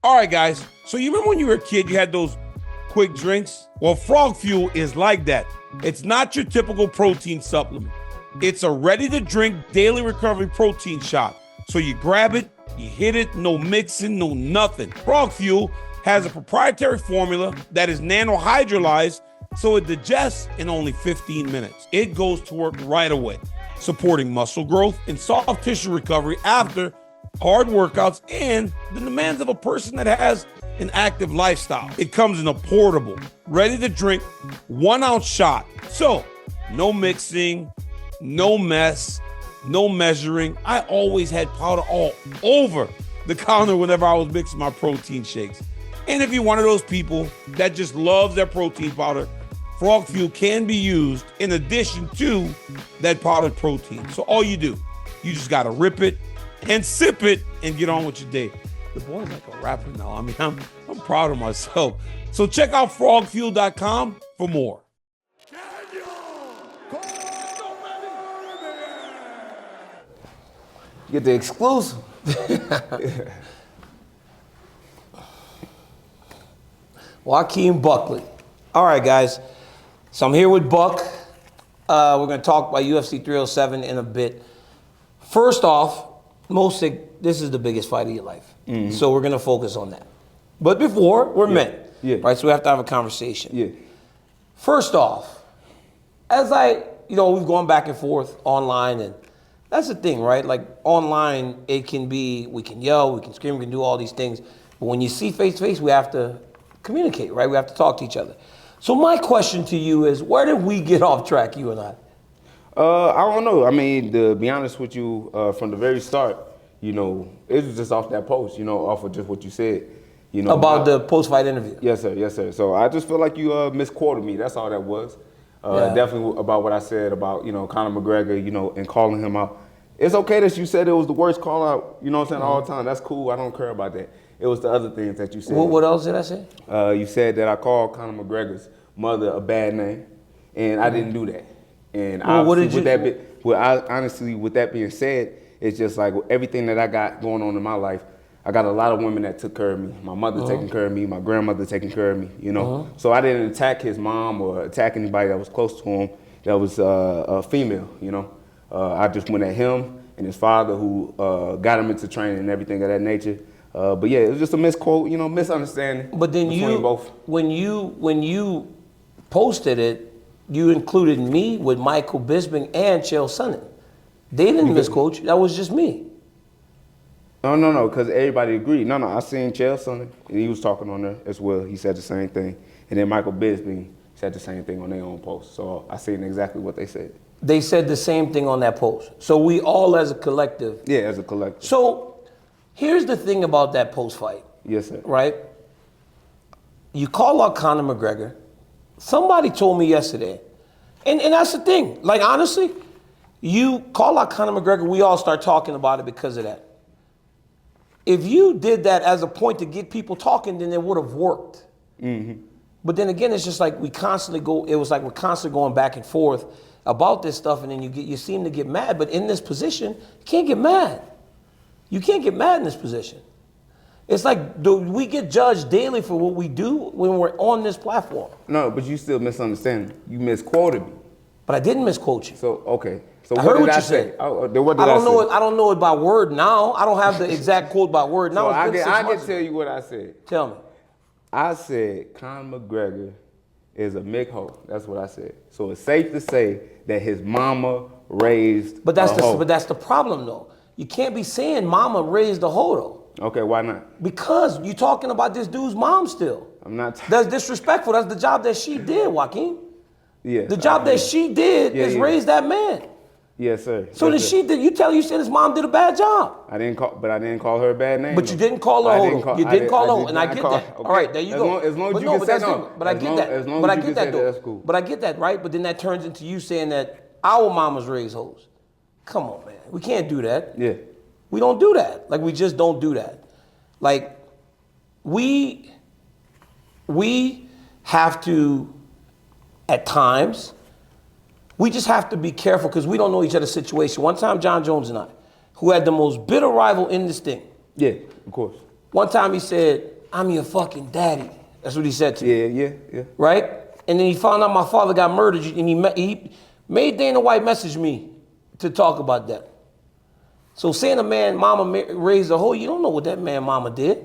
All right, guys. So you remember when you were a kid, you had those quick drinks? Well, Frog Fuel is like that. It's not your typical protein supplement. It's a ready-to-drink daily recovery protein shot. So you grab it, you hit it, no mixing, no nothing. Frog Fuel has a proprietary formula that is nano-hydrolyzed, so it digests in only 15 minutes. It goes to work right away, supporting muscle growth and soft tissue recovery after hard workouts and the demands of a person that has an active lifestyle. It comes in a portable, ready-to-drink 1 ounce shot. So no mixing, no mess, no measuring. I always had powder all over the counter whenever I was mixing my protein shakes. And if you're one of those people that just loves their protein powder, Frog Fuel can be used in addition to that powdered protein. So all you do, you just gotta rip it and sip it and get on with your day. The boy's like a rapper now. I mean, I'm proud of myself. So check out frogfuel.com for more. Get the exclusive. Joaquin Buckley. All right, guys. So I'm here with Buck. We're going to talk about UFC 307 in a bit. First off, this is the biggest fight of your life. Mm-hmm. So we're going to focus on that. But before, we're men. Yeah. Right? So we have to have a conversation. Yeah. First off, we've gone back and forth online, and that's the thing, right? Like online, it can be, we can yell, we can scream, we can do all these things. But when you see face to face, we have to communicate, right? We have to talk to each other. So my question to you is, where did we get off track, you and I? I don't know. I mean, to be honest with you, from the very start, it was just off that post, off of just what you said. About the post-fight interview? Yes, sir. Yes, sir. So I just feel like you misquoted me. That's all that was. Definitely about what I said about, Conor McGregor, and calling him out. It's okay that you said it was the worst call out, all the time. That's cool. I don't care about that. It was the other things that you said. What else did I say? You said that I called Conor McGregor's mother a bad name, and I didn't do that. And honestly, with that being said, it's just like everything that I got going on in my life, I got a lot of women that took care of me. My mother taking care of me, my grandmother taking care of me, So I didn't attack his mom or attack anybody that was close to him that was a female, I just went at him and his father who got him into training and everything of that nature. But yeah, it was just a misquote, misunderstanding. But then when you posted it, you included me with Michael Bisping and Chael Sonnen. They didn't misquote you. That was just me. No, because everybody agreed. No, I seen Chael Sonnen, and he was talking on there as well. He said the same thing. And then Michael Bisping said the same thing on their own post. So I seen exactly what they said. They said the same thing on that post. So we all as a collective. Yeah, as a collective. So here's the thing about that post-fight. Yes, sir. Right? You call out Conor McGregor. Somebody told me yesterday, and that's the thing. Like, honestly, you call out Conor McGregor, we all start talking about it because of that. If you did that as a point to get people talking, then it would have worked. Mm-hmm. But then again, it's just like we're constantly going back and forth about this stuff, and then you seem to get mad. But in this position, you can't get mad. You can't get mad in this position. It's like we get judged daily for what we do when we're on this platform. No, but you still misunderstand. You misquoted me. But I didn't misquote you. So, okay. So I heard what you said. What did I say? I don't know it by word now. I don't have the exact quote by word now. So I can tell you what I said. Tell me. I said Conor McGregor is a McHo. That's what I said. So it's safe to say that his mama raised But that's the problem though. You can't be saying mama raised a hoe though. Okay, why not? Because you're talking about this dude's mom still. I'm not. That's disrespectful. That's the job that she did, Joaquin. Yeah. The job that she did is raise that man. Yes, sir. So then she did. You said his mom did a bad job. I didn't call her a bad name. But you didn't call her hoe. You didn't call her, and I get that. Okay. All right, there you go. As long as you can say no. But I get that. But I get that though. That's cool. But I get that, right? But then that turns into you saying that our mamas raise hoes. Come on, man. We can't do that. Yeah. We don't do that. Like, we just don't do that. Like, we have to, at times, we just have to be careful because we don't know each other's situation. One time, John Jones and I, who had the most bitter rival in this thing. Yeah, of course. One time he said, "I'm your fucking daddy." That's what he said to me. Yeah. Right? And then he found out my father got murdered, and he made Dana White message me to talk about that. So saying a man, mama raised a hoe, you don't know what that man, mama did.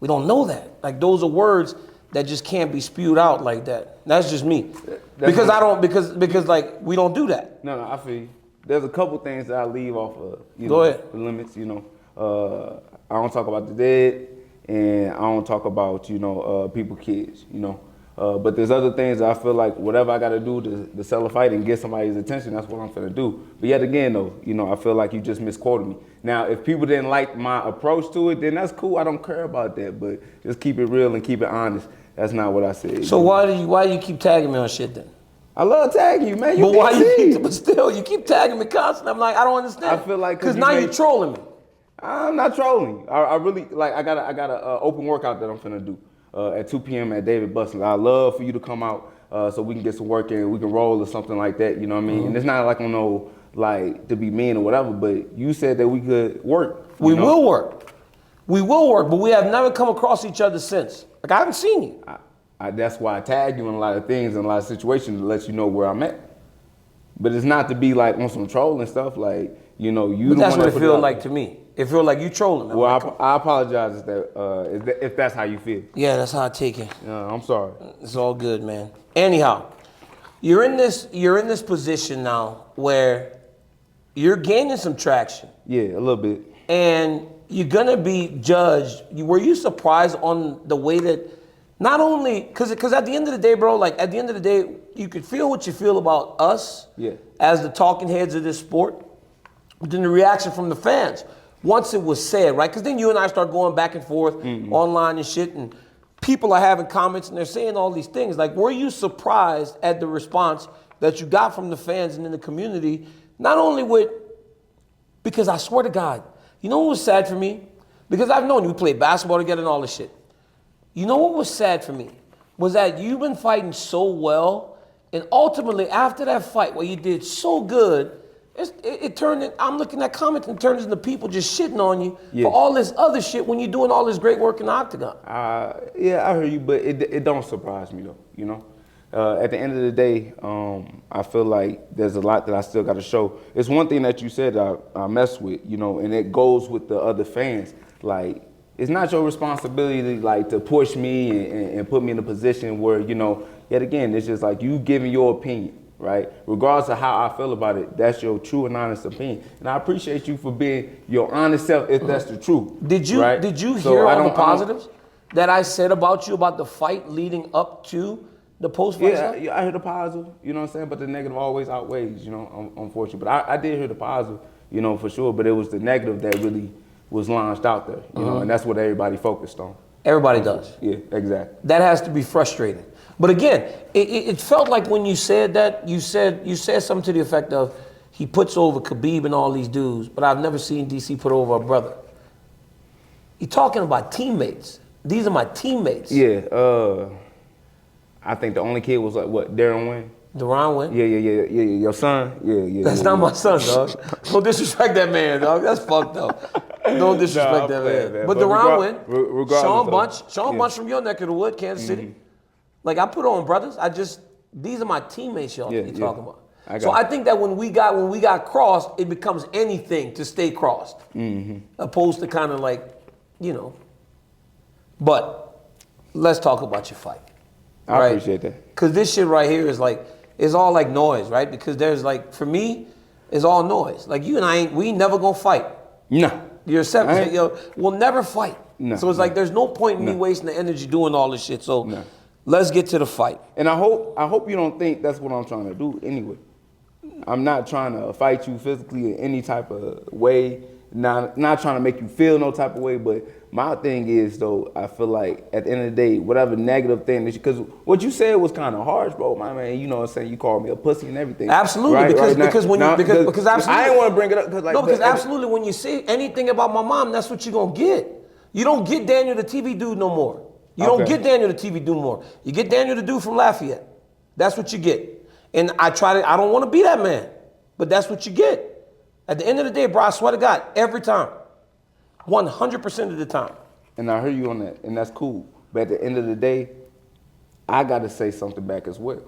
We don't know that. Like, those are words that just can't be spewed out like that. That's just me. Because like, we don't do that. No, I feel you. There's a couple things that I leave off of, Go ahead. the limits, I don't talk about the dead, and I don't talk about, people, kids, but there's other things that I feel like whatever I got to do to sell a fight and get somebody's attention, that's what I'm finna do. But yet again, though, I feel like you just misquoted me. Now, if people didn't like my approach to it, then that's cool. I don't care about that. But just keep it real and keep it honest. That's not what I said. So why do you keep tagging me on shit then? I love tagging you, man. But still, you keep tagging me constantly. I'm like, I don't understand. I feel like because now you're trolling me. I'm not trolling. I really like. I got a open workout that I'm finna do at 2 p.m. at David Bussler. I love for you to come out so we can get some work in. We can roll or something like that. You know what I mean? Mm-hmm. And it's not like like to be mean or whatever. But you said that we could work. We will work. We will work. But we have never come across each other since. Like, I haven't seen you. That's why I tag you in a lot of things and a lot of situations to let you know where I'm at. But it's not to be like on some trolling stuff. Like, you. But that's what it feels like to me. It feels like you trolling. Well, I apologize if that's how you feel. Yeah, that's how I take it. I'm sorry. It's all good, man. Anyhow, you're in this position now where you're gaining some traction. Yeah, a little bit. And you're gonna be judged. Were you surprised on the way that, not only because at the end of the day, bro, like at the end of the day, you could feel what you feel about us as the talking heads of this sport, but then the reaction from the fans once it was said, right? Because then you and I start going back and forth online and shit, and people are having comments and they're saying all these things. Like, were you surprised at the response that you got from the fans and in the community? Not only because I swear to God, you know what was sad for me? Because I've known you played basketball together and all this shit. You know what was sad for me? Was that you've been fighting so well, and ultimately after that fight where you did so good, it turned in, I'm looking at comments and it turns into people just shitting on you for all this other shit when you're doing all this great work in the octagon. Yeah, I heard you, but it don't surprise me though, At the end of the day, I feel like there's a lot that I still got to show. It's one thing that you said I mess with, and it goes with the other fans. Like, it's not your responsibility to push me and put me in a position where, yet again, it's just like you giving your opinion. Right? Regardless of how I feel about it, that's your true and honest opinion. And I appreciate you for being your honest self if that's the truth. Did you hear all the positives that I said about you about the fight leading up to the post-fight stuff? Yeah, I heard the positive, you know what I'm saying? But the negative always outweighs, unfortunately. But I did hear the positive, for sure. But it was the negative that really was launched out there, and that's what everybody focused on. Everybody does. Yeah, exactly. That has to be frustrating. But again, it felt like when you said that, you said something to the effect of, he puts over Khabib and all these dudes, but I've never seen DC put over a brother. You're talking about teammates. These are my teammates. Yeah, I think the only kid was Darren Wayne? Deron Wynn? Yeah, your son? Yeah. That's not my son, dog. Don't disrespect that man, dog. That's fucked up. Don't disrespect that man. But Deron Wynn, Sean Bunch from your neck of the wood, Kansas City. Like, I put on brothers. These are my teammates, y'all. You're talking about. I think that when we got crossed, it becomes anything to stay crossed, opposed to kind of like, But let's talk about your fight. I appreciate that. Because this shit right here is all like noise, right? Because there's like, for me, it's all noise. Like, you and I we never gonna fight. No. You're seven. We'll never fight. No. So it's like there's no point in me wasting the energy doing all this shit. So. Let's get to the fight. And I hope you don't think that's what I'm trying to do anyway. I'm not trying to fight you physically in any type of way. Not trying to make you feel no type of way. But my thing is, though, I feel like at the end of the day, whatever negative thing, because what you said was kind of harsh, bro, my man. You know what I'm saying? You called me a pussy and everything. Absolutely, right? because absolutely. I didn't want to bring it up because absolutely when you say anything about my mom, that's what you're gonna get. You don't get Daniel the TV dude no more. You don't get Daniel the TV dude more. You get Daniel the dude from Lafayette. That's what you get. And I don't want to be that man, but that's what you get. At the end of the day, bro, I swear to God, every time, 100% of the time, And I hear you on that, and that's cool. But at the end of the day, I got to say something back as well.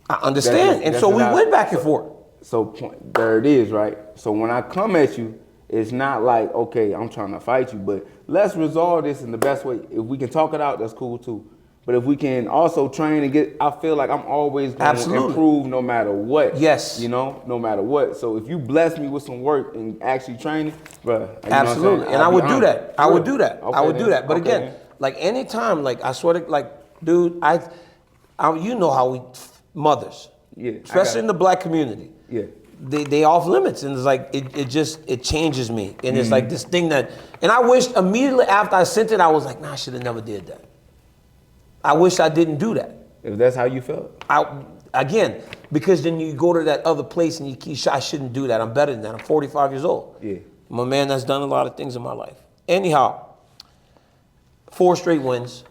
I understand, and so we went back and forth. So there it is, right? So when I come at you, it's not like, okay, I'm trying to fight you, but let's resolve this in the best way. If we can talk it out, that's cool too. But if we can also train and get, I feel like I'm always going to improve no matter what. Yes. You know, no matter what. So if you bless me with some work and actually training, bro. Absolutely. And I would do that. I would do that. Okay, I would do that. But okay, again, then. like anytime, like I sort of like, dude, I you know how we mothers, Yeah, especially in the black community. Yeah. They off limits, and it's like it changes me, and it's like this thing that, and I wish immediately after I sent it, I was like, nah, I should have never did that. I wish I didn't do that. If that's how you felt. Again, because then you go to that other place and you keep, I shouldn't do that. I'm better than that. I'm 45 years old. Yeah. I'm a man that's done a lot of things in my life. Anyhow, 4 straight wins,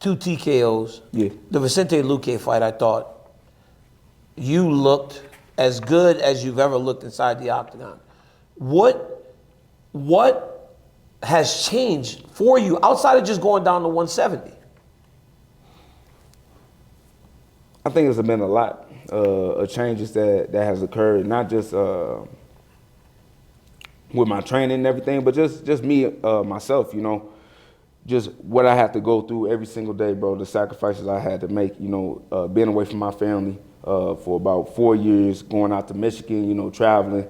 2 TKOs. Yeah. The Vicente Luque fight, I thought, you looked as good as you've ever looked inside the octagon. What has changed for you outside of just going down to 170? I think it's been a lot of changes that has occurred, not just with my training and everything, but just me, myself, you know, just what I have to go through every single day, bro, the sacrifices I had to make, you know, being away from my family for about 4 years, going out to Michigan, you know, traveling,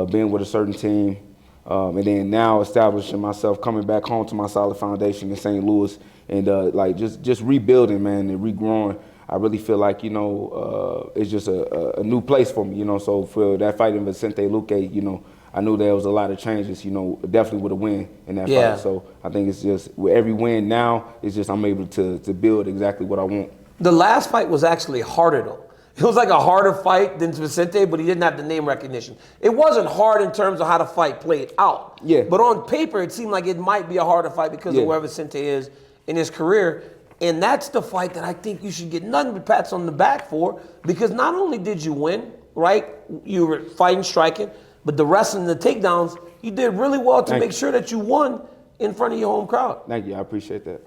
being with a certain team, and then now establishing myself, coming back home to my solid foundation in St. Louis, and like just rebuilding, man, and regrowing. I really feel like, you know, it's just a new place for me, you know. So for that fight in Vicente Luque, you know, I knew there was a lot of changes, you know, definitely with a win in that fight. So I think it's just, with every win now, it's just I'm able to build exactly what I want. The last fight was actually harder, though. It was like a harder fight than Vicente, but he didn't have the name recognition. It wasn't hard in terms of how the fight played out. Yeah. But on paper, it seemed like it might be a harder fight because of where Vicente is in his career. And that's the fight that I think you should get nothing but pats on the back for, because not only did you win, right? You were fighting, striking, but the wrestling, the takedowns, you did really well to make sure that you won in front of your home crowd. Thank you, I appreciate that.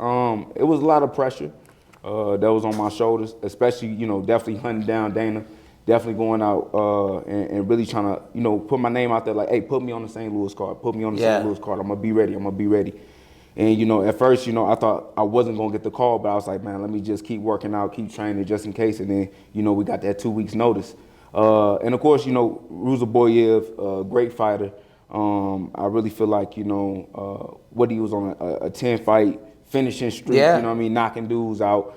It was a lot of pressure that was on my shoulders, especially, you know, definitely hunting down Dana, definitely going out and really trying to, you know, put my name out there like, hey, put me on the St. Louis card, put me on the St. Louis card, I'm gonna be ready, I'm gonna be ready. And, you know, at first, you know, I thought I wasn't going to get the call, but I was like, man, let me just keep working out, keep training just in case. And then, you know, we got that 2 weeks notice. And, of course, you know, Ruzaboyev, great fighter. I really feel like, you know, what he was on a 10-fight finishing streak, you know what I mean, knocking dudes out,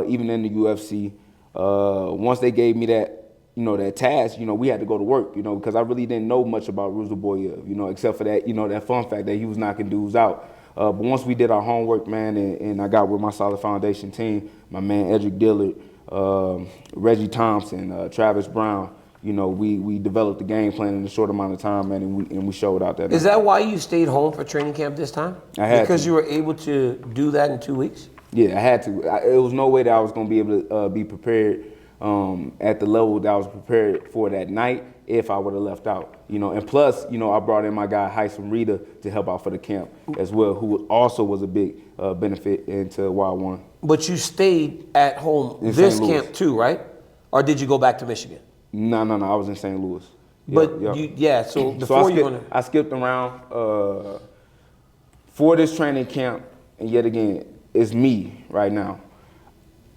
even in the UFC. Once they gave me that, you know, that task, you know, we had to go to work, you know, because I really didn't know much about Ruzaboyev, you know, except for that, you know, that fun fact that he was knocking dudes out. But once we did our homework, man, and I got with my solid foundation team, my man Edric Dillard, Reggie Thompson, Travis Brown, you know, we developed the game plan in a short amount of time, man, and we showed out that. Is that why you stayed home for training camp this time? I had because to. You were able to do that in 2 weeks? Yeah, I had to. It was no way that I was going to be able to be prepared at the level that I was prepared for that night if I would have left out, you know. And plus, you know, I brought in my guy Hyson Rita to help out for the camp as well, who also was a big benefit into why I won. But you stayed at home in this camp too, right? Or did you go back to Michigan? No, I was in St. Louis. But so before I skipped around for this training camp, and yet again, it's me right now.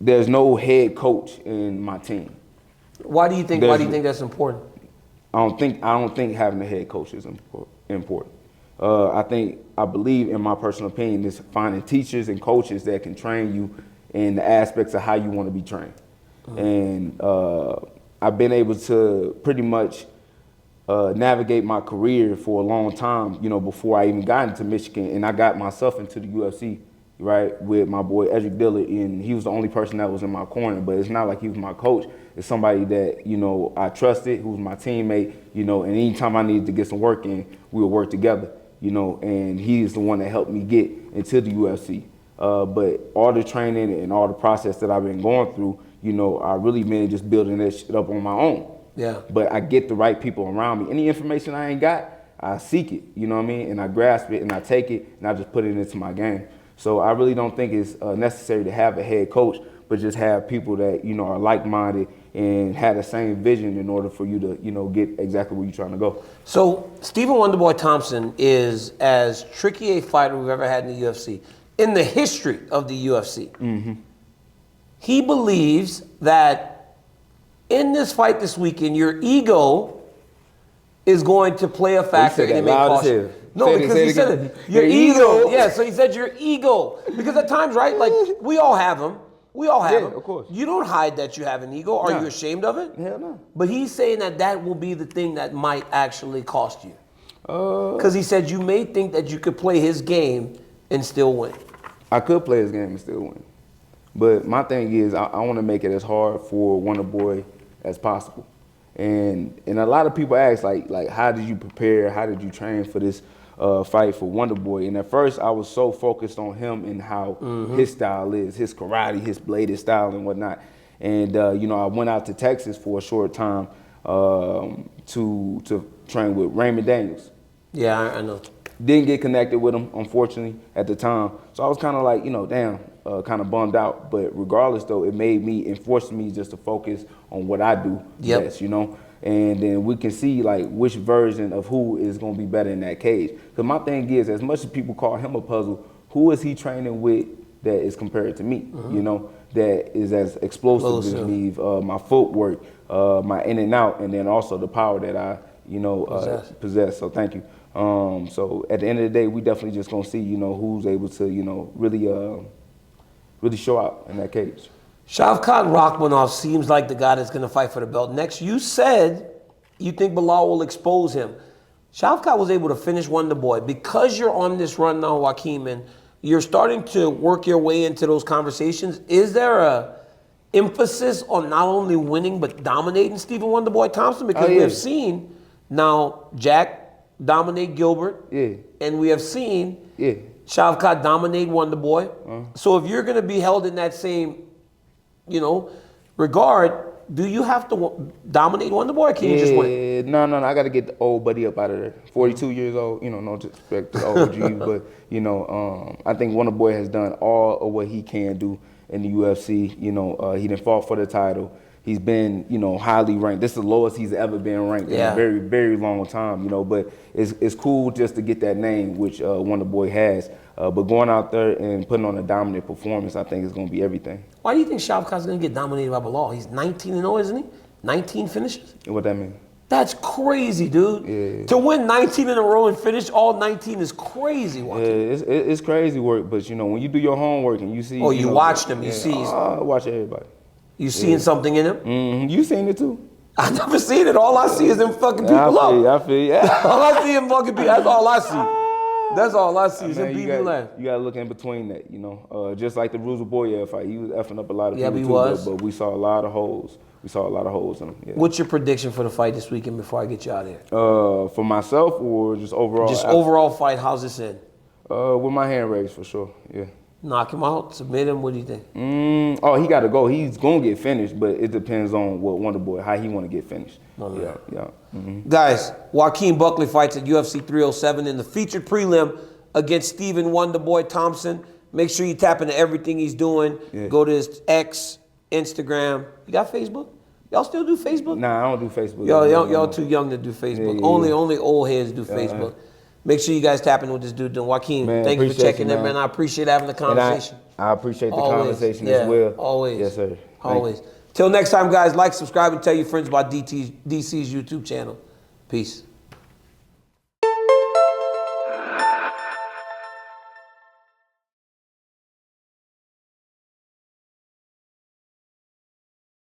There's no head coach in my team. Why do you think that's important? I don't think having a head coach is important. I believe, in my personal opinion, is finding teachers and coaches that can train you in the aspects of how you want to be trained. And I've been able to pretty much navigate my career for a long time, you know, before I even got into Michigan, and I got myself into the UFC, right, with my boy Edric Dillard, and he was the only person that was in my corner. But it's not like he was my coach. It's somebody that, you know, I trusted, who was my teammate, you know, and anytime I needed to get some work in, we would work together, you know, and he's the one that helped me get into the UFC. But all the training and all the process that I've been going through, you know, I really been just building that shit up on my own. Yeah. But I get the right people around me. Any information I ain't got, I seek it, you know what I mean? And I grasp it and I take it and I just put it into my game. So I really don't think it's necessary to have a head coach, but just have people that, you know, are like-minded and have the same vision in order for you to, you know, get exactly where you're trying to go. So Stephen Wonderboy Thompson is as tricky a fighter we've ever had in the UFC, in the history of the UFC. Mm-hmm. He believes that in this fight this weekend, your ego is going to play a factor and it may cost you. No, because he said it. Your ego. Yeah, so he said your ego. Because at times, right, like we all have them. We all have them. Of course. You don't hide that you have an ego. Are you ashamed of it? Hell no. But he's saying that that will be the thing that might actually cost you. Because he said you may think that you could play his game and still win. I could play his game and still win. But my thing is, I want to make it as hard for Wonderboy as possible. And a lot of people ask, like, how did you prepare? How did you train for this fight for Wonderboy? And at first, I was so focused on him and how his style is, his karate, his bladed style and whatnot. And, you know, I went out to Texas for a short time to train with Raymond Daniels. Yeah, I know. Didn't get connected with him, unfortunately, at the time. So I was kind of like, you know, damn, kind of bummed out. But regardless, though, it made me and forced me just to focus on what I do best, you know? And then we can see, like, which version of who is going to be better in that cage. Because my thing is, as much as people call him a puzzle, who is he training with that is compared to me, you know, that is as explosive as me, my footwork, my in and out, and then also the power that I, you know, possess. So thank you. So at the end of the day, we definitely just gonna see, you know, who's able to, you know, really show out in that cage. Shavkat Rakhmonov seems like the guy that's going to fight for the belt next. You said you think Bilal will expose him. Shavkat was able to finish Wonderboy. Because you're on this run now, Joaquin, and you're starting to work your way into those conversations, is there a emphasis on not only winning but dominating Stephen Wonderboy Thompson? Because we have seen now Jack dominate Gilbert, and we have seen Shavkat dominate Wonderboy. So if you're going to be held in that same, you know, regard, do you have to dominate Wonderboy, or can you just win? No. I got to get the old buddy up out of there. 42 years old, you know, no disrespect to the OG, but, you know, I think Wonderboy has done all of what he can do in the UFC. You know, he done fought for the title. He's been, you know, highly ranked. This is the lowest he's ever been ranked in a very, very long time, you know. But it's cool just to get that name, which Wonderboy has. But going out there and putting on a dominant performance, I think is going to be everything. Why do you think Shavkat's going to get dominated by Bilal? He's 19-0, isn't he? 19 finishes? What that mean? That's crazy, dude. Yeah. To win 19 in a row and finish all 19 is crazy, Joaquin. Yeah, it's crazy work. But, you know, when you do your homework and you see... Oh, you watched him. You see... I watch everybody. You seeing something in him? Mm-hmm. You seen it too? I never seen it. All I see is them fucking people I feel you. All I see is fucking people. That's all I see. That's all I see is them people left. You gotta look in between that, you know. Just like the Rules Boy fight, he was effing up a lot of people too. Was. But we saw a lot of holes. We saw a lot of holes in him. Yeah. What's your prediction for the fight this weekend before I get you out of here? For myself or just overall? Just overall fight. How's this in? With my hand raised for sure. Yeah. Knock him out, submit him. What do you think? He got to go. He's gonna get finished, but it depends on what Wonderboy, how he want to get finished. Guys, Joaquin Buckley fights at UFC 307 in the featured prelim against Stephen Wonderboy Thompson. Make sure you tap into everything he's doing. Go to his X, Instagram. You got Facebook? Y'all still do Facebook? Nah, I don't do Facebook. Y'all too young to do Facebook. Only old heads do Facebook. Make sure you guys tap in with this dude doing. Joaquin, thank you for checking in, man. I appreciate having the conversation. I appreciate the conversation as well. Always. Yes, sir. Always. Till next time, guys, like, subscribe, and tell your friends about DC's YouTube channel. Peace.